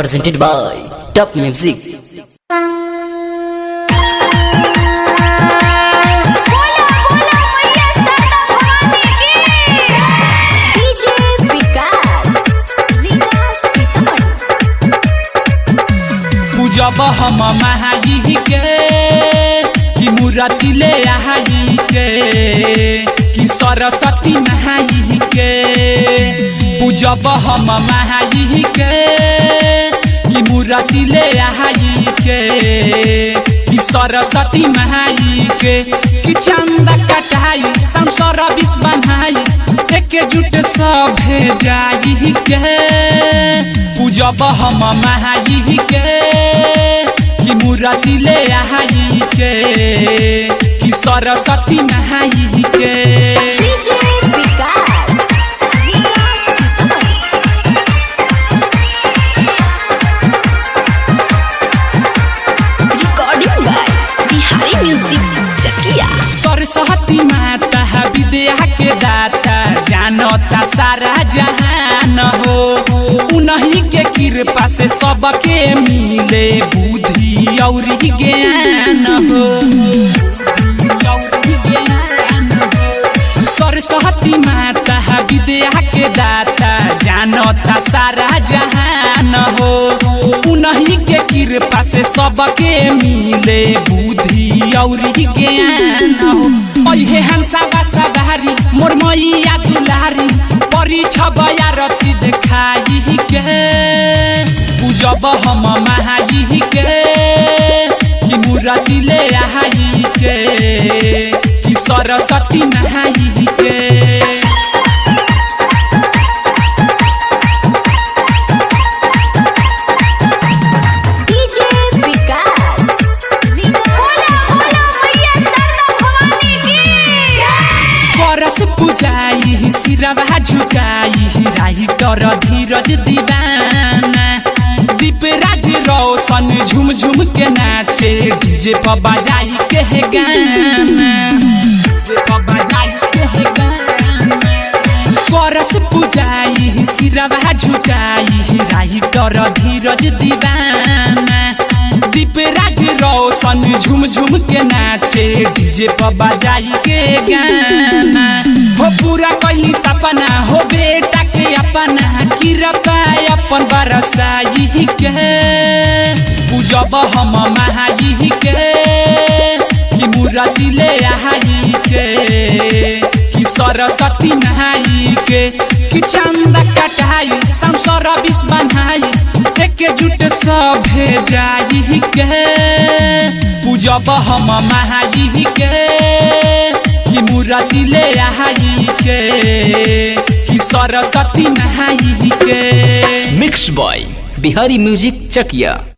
presented by Top Music. जब हम महाई के कि मूर्ति ले आई के कि सरस्वती महाई के पूजब हम महाई के कि मूर्ति ले आई के कि सरस्वती महाई के कि चंद कटाई संसार विष बनाई एकजुट सब जाई के पूजब हम महाई के कि मूर्ति ले आई के कि सरस्वती महाई के सरस्वती माता विद्या के दाता जानता सारा जहान हो उन्हीं के कृपा से सबके मिले बुद्धि और ज्ञान हो सरस्वती माता विद्या के दाता जानता सारा जहान हो उन्हीं के कृपा से सबके मिले बुद्धि और ज्ञान हो ओहे हंसावा सवारी मोर मैया दुलारी परी छबया रति देखाई के पूजब हम महाई के कि मूर्ति ले आई के कि सरस्वती महाई के पूजाई सिरवा झुकाई राही कर धीरज दीवाना दीपराज रोशन झुम झुम के नाचे डीजे पर बजाई के गाना परस पूजाई सिरवा झुकाई राही कर धीरज दीवाना दीपराज रोशन झुम झुम के नाचे डीजे पर बजाई के गाना हो पूरा कैली सपना हो बेटा के अपना कृपा अपन बरसाई के पूजब हम महाई के कि मूर्ति ले आई के कि सरस्वती महाई के कि चंद कटाई संसार विष बनाई एकजुट सब जाई के पूजब हम महाई के कि मूर्ति ले आई के कि सरस्वती महाई के Mixed by Bihari Music Chakia.